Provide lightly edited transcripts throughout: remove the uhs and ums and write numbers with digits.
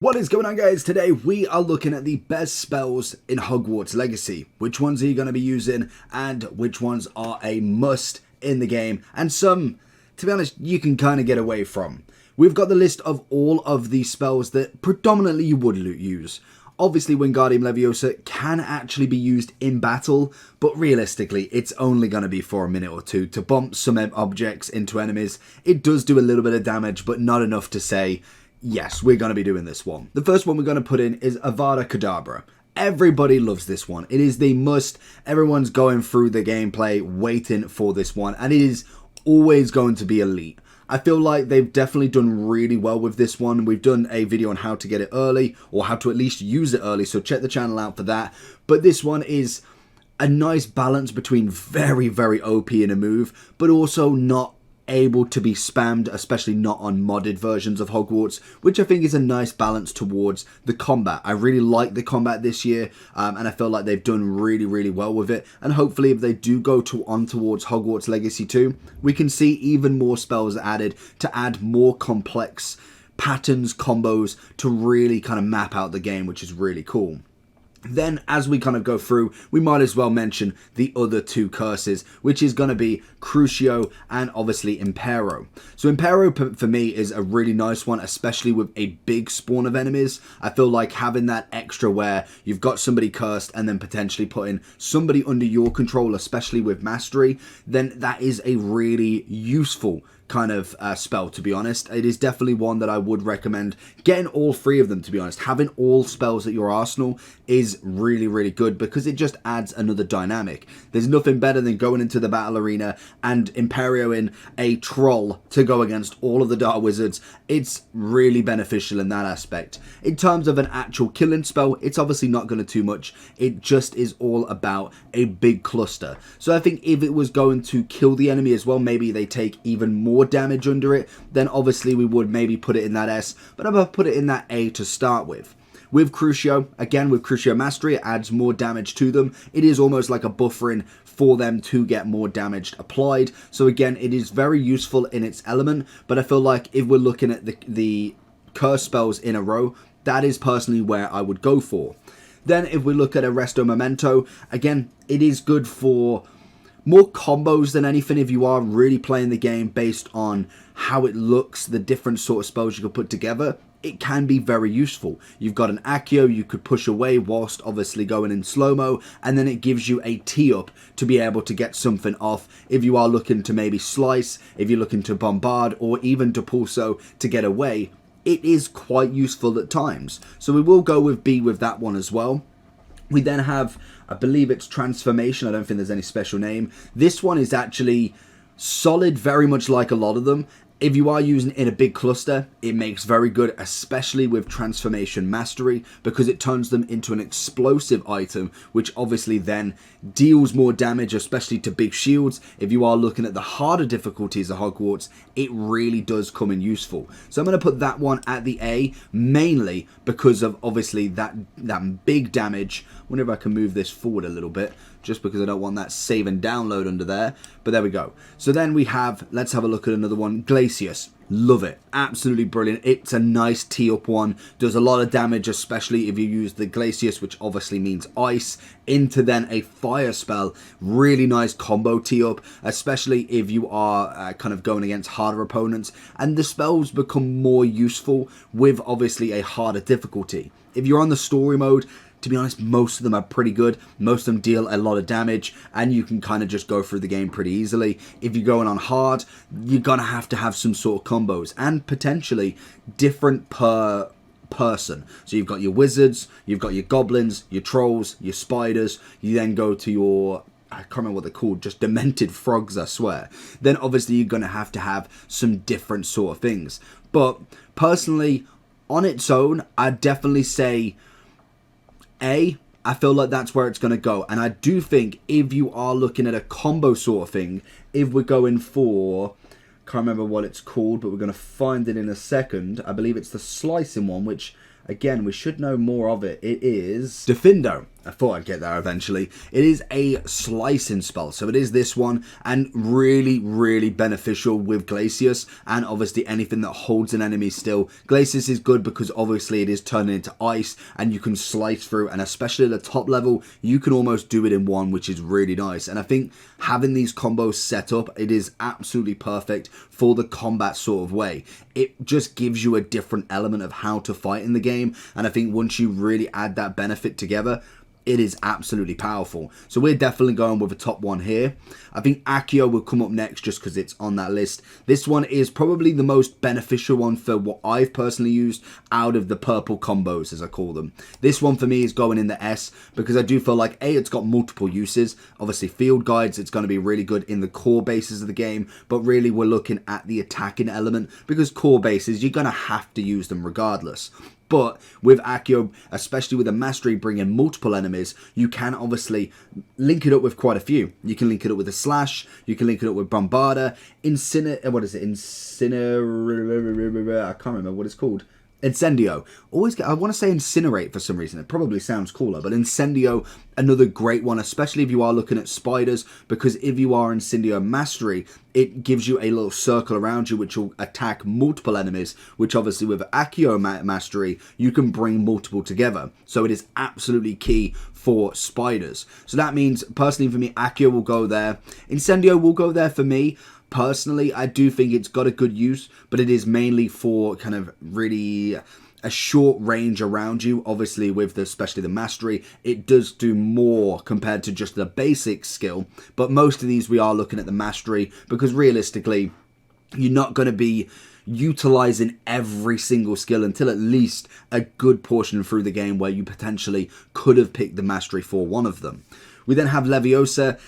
What is going on, guys? Today we are looking at the best spells in Hogwarts Legacy. Which ones are you going to be using and which ones are a must in the game, and some, to be honest, you can kind of get away from. We've got the list of all of the spells that predominantly you would use. Obviously, Wingardium Leviosa can actually be used in battle, but realistically, it's only going to be for a minute or two to bump some objects into enemies. It does do a little bit of damage, but not enough to say, yes, we're going to be doing this one. The first one we're going to put in is Avada Kedavra. Everybody loves this one. It is the must. Everyone's going through the gameplay waiting for this one, and it is always going to be elite. I feel like they've definitely done really well with this one. We've done a video on how to get it early, or how to at least use it early, so check the channel out for that. But this one is a nice balance between very, very OP in a move, but also not able to be spammed, especially not on modded versions of Hogwarts, which I think is a nice balance towards the combat. I really like the combat this year, and I feel like they've done really, really well with it. And hopefully, if they do go on towards Hogwarts Legacy 2, we can see even more spells added to add more complex patterns, combos, to really kind of map out the game, which is really cool. Then, as we kind of go through, we might as well mention the other two curses, which is going to be Crucio and obviously Impero. So Impero, for me, is a really nice one, especially with a big spawn of enemies. I feel like having that extra where you've got somebody cursed and then potentially putting somebody under your control, especially with Mastery, then that is a really useful kind of spell, to be honest. It is definitely one that I would recommend getting all three of them, to be honest. Having all spells at your arsenal is really, really good because it just adds another dynamic. There's nothing better than going into the battle arena and Imperioing a troll to go against all of the Dark Wizards. It's really beneficial in that aspect. In terms of an actual killing spell, it's obviously not going to too much. It just is all about a big cluster. So I think if it was going to kill the enemy as well, maybe they take even more damage under it, then obviously we would maybe put it in that S, but I'm going to put it in that A to start with. With Crucio, again with Crucio Mastery, it adds more damage to them. It is almost like a buffering for them to get more damage applied. So again, it is very useful in its element, but I feel like if we're looking at the curse spells in a row, that is personally where I would go for. Then if we look at Arresto Memento, again, it is good for more combos than anything. If you are really playing the game based on how it looks, the different sort of spells you could put together, it can be very useful. You've got an Accio you could push away whilst obviously going in slow-mo, and then it gives you a tee-up to be able to get something off if you are looking to maybe slice, if you're looking to bombard, or even to pulso to get away. It is quite useful at times. So we will go with B with that one as well. We then have, I believe it's Transformation. I don't think there's any special name. This one is actually solid, very much like a lot of them. If you are using it in a big cluster, it makes very good, especially with Transformation Mastery, because it turns them into an explosive item, which obviously then deals more damage, especially to big shields. If you are looking at the harder difficulties of Hogwarts, it really does come in useful. So I'm going to put that one at the A, mainly because of obviously that big damage. I wonder if I can move this forward a little bit, just because I don't want that save and download under there. But there we go. So then we have, let's have a look at another one, Glacius. Love it. Absolutely brilliant. It's a nice tee-up one. Does a lot of damage, especially if you use the Glacius, which obviously means ice, into then a fire spell. Really nice combo tee-up, especially if you are kind of going against harder opponents. And the spells become more useful with obviously a harder difficulty. If you're on the story mode, to be honest, most of them are pretty good. Most of them deal a lot of damage, and you can kind of just go through the game pretty easily. If you're going on hard, you're going to have some sort of combos, and potentially different per person. So you've got your wizards, you've got your goblins, your trolls, your spiders. You then go to your, I can't remember what they're called, just demented frogs, I swear. Then obviously you're going to have some different sort of things. But personally, on its own, I'd definitely say A. I feel like that's where it's going to go. And I do think if you are looking at a combo sort of thing, if we're going for, can't remember what it's called, but we're going to find it in a second. I believe it's the slicing one, which, again, we should know more of it. It is Defindo. I thought I'd get there eventually. It is a slicing spell, so it is this one, and really, really beneficial with Glacius, and obviously anything that holds an enemy still. Glacius is good because obviously it is turning into ice, and you can slice through, and especially at the top level, you can almost do it in one, which is really nice. And I think having these combos set up, it is absolutely perfect for the combat sort of way. It just gives you a different element of how to fight in the game, and I think once you really add that benefit together, it is absolutely powerful. So we're definitely going with a top one here. I think Accio will come up next just because it's on that list. This one is probably the most beneficial one for what I've personally used out of the purple combos, as I call them. This one for me is going in the S because I do feel like, A, it's got multiple uses. Obviously field guides, it's going to be really good in the core bases of the game, but really we're looking at the attacking element because core bases, you're going to have to use them regardless. But with Accio, especially with the mastery bringing multiple enemies, you can obviously link it up with quite a few. You can link it up with a slash, you can link it up with Bombarda, I can't remember what it's called. Incendio. I want to say Incinerate for some reason. It probably sounds cooler, but Incendio, another great one, especially if you are looking at spiders, because if you are Incendio Mastery, it gives you a little circle around you which will attack multiple enemies, which obviously with Accio Mastery, you can bring multiple together. So it is absolutely key for spiders. So that means, personally for me, Accio will go there. Incendio will go there for me. Personally, I do think it's got a good use, but it is mainly for kind of really a short range around you. Obviously, with especially the mastery, it does do more compared to just the basic skill. But most of these, we are looking at the mastery because realistically, you're not going to be utilizing every single skill until at least a good portion through the game where you potentially could have picked the mastery for one of them. We then have Leviosa.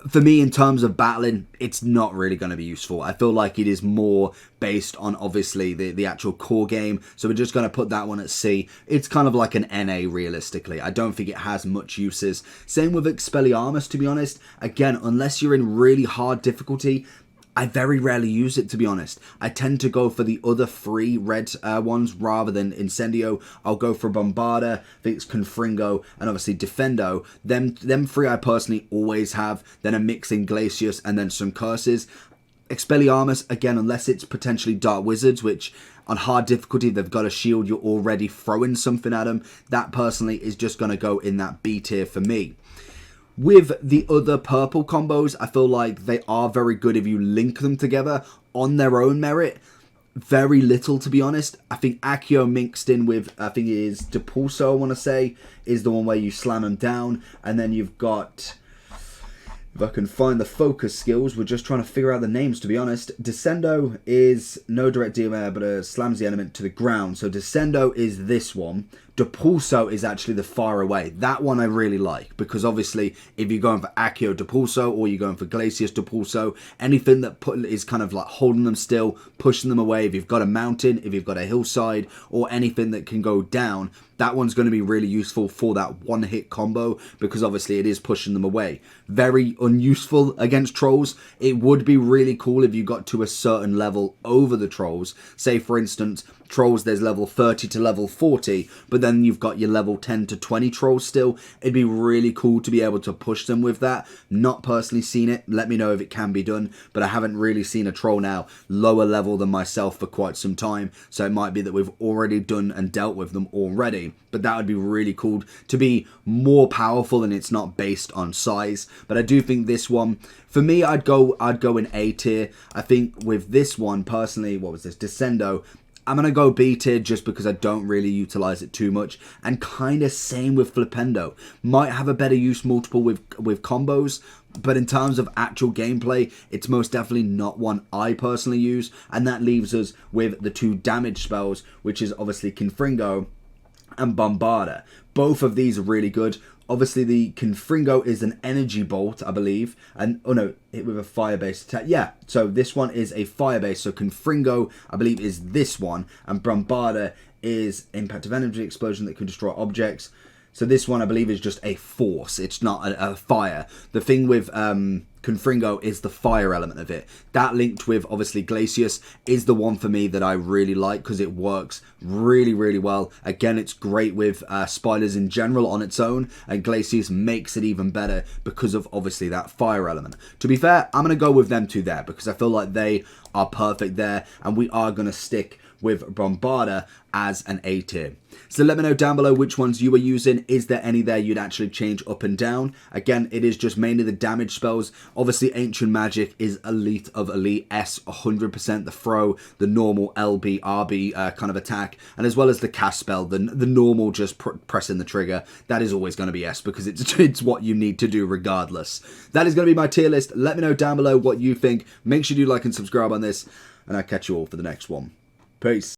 For me, in terms of battling, it's not really going to be useful. I feel like it is more based on, obviously, the actual core game. So we're just going to put that one at C. It's kind of like an NA, realistically. I don't think it has much uses. Same with Expelliarmus, to be honest. Again, unless you're in really hard difficulty, I very rarely use it, to be honest. I tend to go for the other three red ones rather than Incendio. I'll go for Bombarda, I think it's Confringo, and obviously Defendo. Them three I personally always have. Then a mix in Glacius and then some curses. Expelliarmus, again, unless it's potentially Dark Wizards, which on hard difficulty, they've got a shield, you're already throwing something at them. That personally is just going to go in that B tier for me. With the other purple combos, I feel like they are very good if you link them together on their own merit. Very little, to be honest. I think Accio mixed in with, I think it is Depulso, I want to say, is the one where you slam them down. And then you've got, if I can find the focus skills, we're just trying to figure out the names, to be honest. Descendo is no direct DMR, but slams the element to the ground. So Descendo is this one. Depulso is actually the far away. That one I really like because obviously if you're going for Accio Depulso or you're going for Glacius Depulso, anything that is kind of like holding them still, pushing them away, if you've got a mountain, if you've got a hillside or anything that can go down, that one's going to be really useful for that one hit combo because obviously it is pushing them away. Very unuseful against trolls. It would be really cool if you got to a certain level over the trolls. Say for instance, trolls there's level 30 to level 40, but then you've got your level 10 to 20 trolls still. It'd be really cool to be able to push them with that. Not personally seen it. Let me know if it can be done, but I haven't really seen a troll now lower level than myself for quite some time, so it might be that we've already done and dealt with them already. But that would be really cool to be more powerful and it's not based on size. But I do think this one, for me, I'd go in A tier. I think with this one personally, what was this? Descendo. I'm going to go B tier just because I don't really utilize it too much. And kind of same with Flipendo. Might have a better use multiple with combos. But in terms of actual gameplay, it's most definitely not one I personally use. And that leaves us with the two damage spells, which is obviously Confringo and Bombarda. Both of these are really good. Obviously, the Confringo is an energy bolt, I believe. And, oh no, hit with a fire-based attack. Yeah, so this one is a fire-based. So Confringo, I believe, is this one. And Bombarda is impact of energy explosion that can destroy objects. So this one, I believe, is just a force. It's not a fire. The thing with Confringo is the fire element of it. That linked with, obviously, Glacius is the one for me that I really like because it works really, really well. Again, it's great with spiders in general on its own, and Glacius makes it even better because of, obviously, that fire element. To be fair, I'm going to go with them two there because I feel like they are perfect there, and we are going to stick with Bombarda as an A tier. So let me know down below which ones you are using. Is there any there you'd actually change up and down? Again, it is just mainly the damage spells. Obviously, Ancient Magic is elite of elite. S 100%, the throw, the normal LB, RB kind of attack, and as well as the cast spell, the normal just pressing the trigger. That is always going to be S because it's what you need to do regardless. That is going to be my tier list. Let me know down below what you think. Make sure you like and subscribe on this, and I'll catch you all for the next one. Peace.